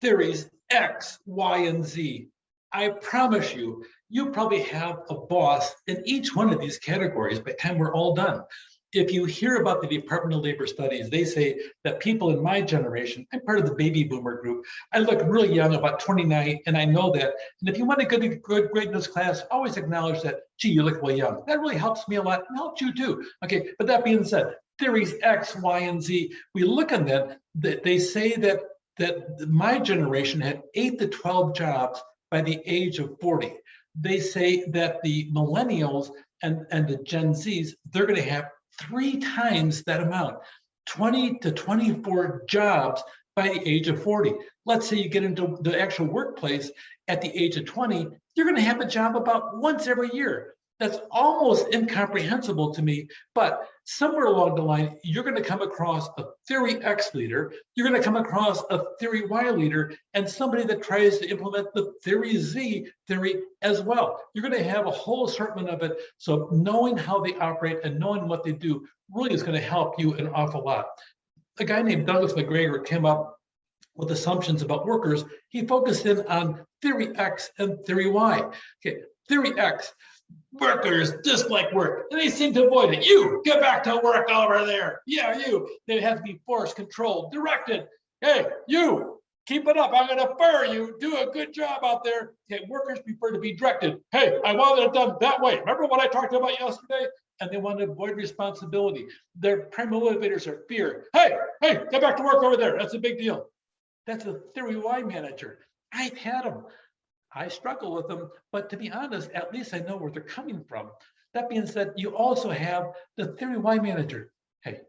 theories X, Y, and Z. I promise you, you probably have a boss in each one of these categories by the time we're all done. If you hear about the Department of Labor studies, they say that people in my generation, I'm part of the baby boomer group. I look really young, about 29, and I know that. And if you want a good grade in this class, always acknowledge that, gee, you look really young. That really helps me a lot and helps you too. Okay, but that being said, theories X, Y, and Z, we look at them, that they say that my generation had 8 to 12 jobs by the age of 40. They say that the millennials and the Gen Zs, they're going to have 3 times that amount, 20 to 24 jobs by the age of 40. Let's say you get into the actual workplace at the age of 20, you're going to have a job about once every year. That's almost incomprehensible to me, but somewhere along the line, you're going to come across a theory X leader, you're going to come across a theory Y leader, and somebody that tries to implement the theory Z theory as well. You're going to have a whole assortment of it. So knowing how they operate and knowing what they do really is going to help you an awful lot. A guy named Douglas McGregor came up with assumptions about workers. He focused in on theory X and theory Y. Okay, theory X. Workers dislike work and they seem to avoid it. You get back to work over there. Yeah, you. They have to be forced, controlled, directed. Hey, you keep it up. I'm going to fire you. Do a good job out there. Okay, workers prefer to be directed. Hey, I want it done that way. Remember what I talked about yesterday? And they want to avoid responsibility. Their primary motivators are fear. Hey, get back to work over there. That's a big deal. That's a theory Y manager. I've had them. I struggle with them, but to be honest, at least I know where they're coming from. That being said, you also have the theory Y manager. Hey,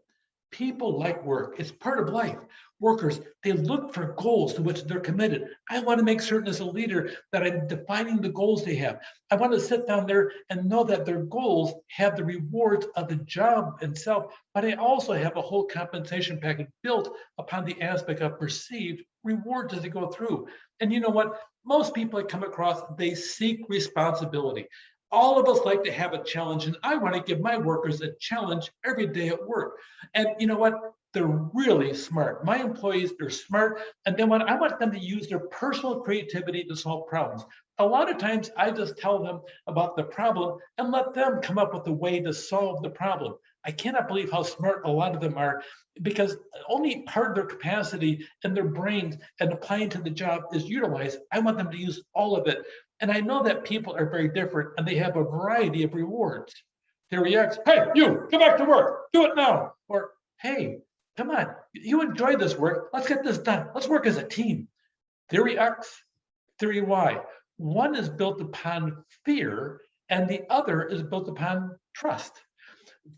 people like work. It's part of life. Workers, they look for goals to which they're committed. I want to make certain as a leader that I'm defining the goals they have. I want to sit down there and know that their goals have the rewards of the job itself, but I also have a whole compensation package built upon the aspect of perceived rewards as they go through. And you know what? Most people I come across, they seek responsibility. All of us like to have a challenge, and I want to give my workers a challenge every day at work. And you know what? They're really smart. My employees, they're smart. And then when I want them to use their personal creativity to solve problems. A lot of times I just tell them about the problem and let them come up with a way to solve the problem. I cannot believe how smart a lot of them are, because only part of their capacity and their brains and applying to the job is utilized. I want them to use all of it. And I know that people are very different and they have a variety of rewards. They react, hey, you, come back to work, do it now. Or, hey, come on, you enjoy this work, let's get this done. Let's work as a team. Theory X, theory Y. One is built upon fear and the other is built upon trust.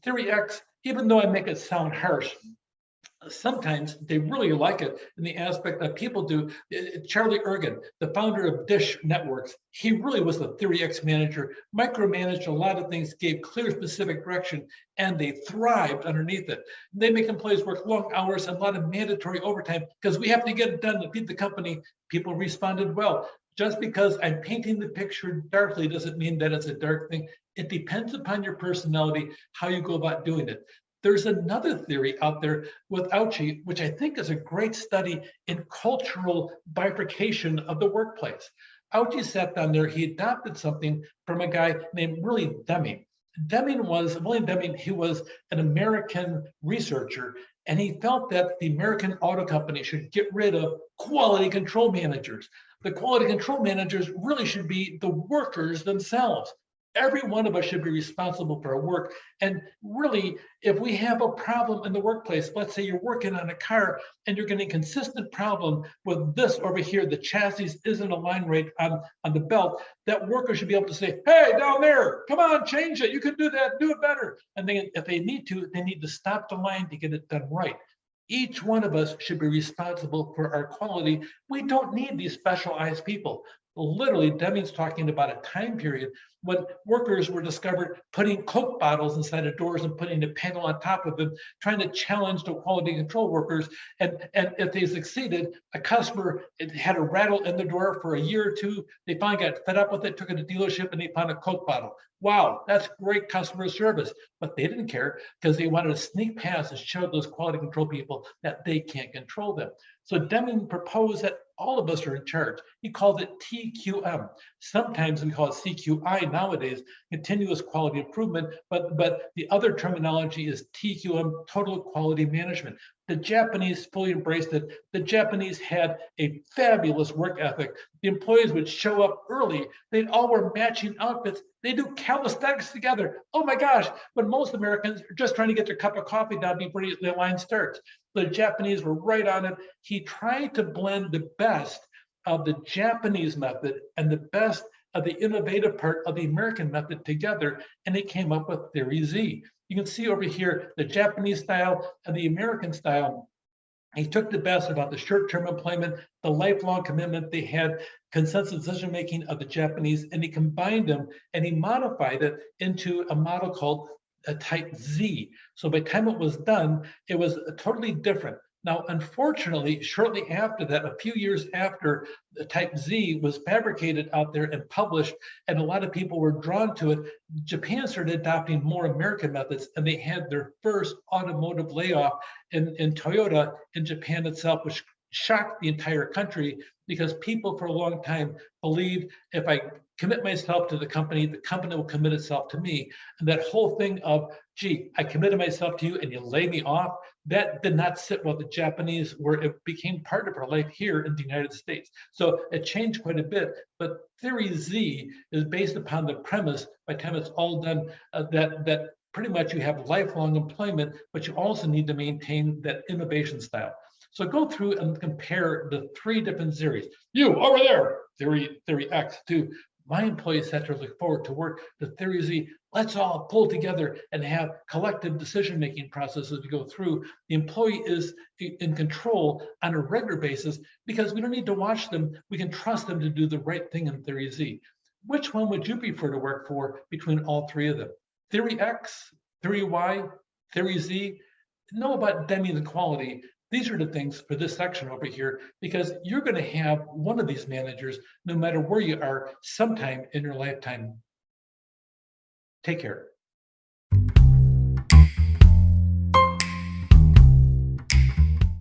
Theory X, even though I make it sound harsh, sometimes they really like it in the aspect that people do. Charlie Ergen, the founder of Dish Networks, he really was the Theory X manager, micromanaged a lot of things, gave clear, specific direction, and they thrived underneath it. They make employees work long hours and a lot of mandatory overtime because we have to get it done to feed the company. People responded well. Just because I'm painting the picture darkly doesn't mean that it's a dark thing. It depends upon your personality, how you go about doing it. There's another theory out there with Auchi, which I think is a great study in cultural bifurcation of the workplace. Auchi sat down there, he adopted something from a guy named Willie Deming. William Deming, he was an American researcher, and he felt that the American auto company should get rid of quality control managers. The quality control managers really should be the workers themselves. Every one of us should be responsible for our work. And really, if we have a problem in the workplace, let's say you're working on a car and you're getting a consistent problem with this over here, the chassis isn't aligned right on the belt, that worker should be able to say, hey, down there, come on, change it. You can do that, do it better. And then if they need to stop the line to get it done right. Each one of us should be responsible for our quality. We don't need these specialized people. Literally, Deming's talking about a time period when workers were discovered putting Coke bottles inside of doors and putting a panel on top of them, trying to challenge the quality control workers. And if they succeeded, a customer had a rattle in the door for a year or two. They finally got fed up with it, took it to the dealership, and they found a Coke bottle. Wow, that's great customer service. But they didn't care because they wanted to sneak past and show those quality control people that they can't control them. So Deming proposed that all of us are in charge. He called it TQM. Sometimes we call it CQI nowadays, continuous quality improvement, but the other terminology is TQM, total quality management. The Japanese fully embraced it. The Japanese had a fabulous work ethic. The employees would show up early. They'd all wear matching outfits. They do calisthenics together. Oh my gosh, when most Americans are just trying to get their cup of coffee down before the line starts. The Japanese were right on it. He tried to blend the best of the Japanese method and the best of the innovative part of the American method together, and he came up with Theory Z. You can see over here the Japanese style and the American style. He took the best about the short-term employment, the lifelong commitment they had, consensus decision-making of the Japanese, and he combined them and he modified it into a model called a type Z. So by the time it was done, it was totally different. Now, unfortunately, shortly after that, a few years after the Type Z was fabricated out there and published, and a lot of people were drawn to it, Japan started adopting more American methods, and they had their first automotive layoff in Toyota in Japan itself, which shocked the entire country because people for a long time believed if I commit myself to the company will commit itself to me. And that whole thing of, gee, I committed myself to you and you lay me off, that did not sit well with the Japanese, where it became part of our life here in the United States. So it changed quite a bit, but Theory Z is based upon the premise, by the time it's all done, that pretty much you have lifelong employment, but you also need to maintain that innovation style. So go through and compare the three different series. You over there, Theory X, to my employees have to look forward to work, the Theory Z. Let's all pull together and have collective decision-making processes to go through. The employee is in control on a regular basis because we don't need to watch them. We can trust them to do the right thing in Theory Z. Which one would you prefer to work for between all three of them? Theory X, Theory Y, Theory Z? Know about Deming the quality. These are the things for this section over here, because you're going to have one of these managers no matter where you are sometime in your lifetime. Take care.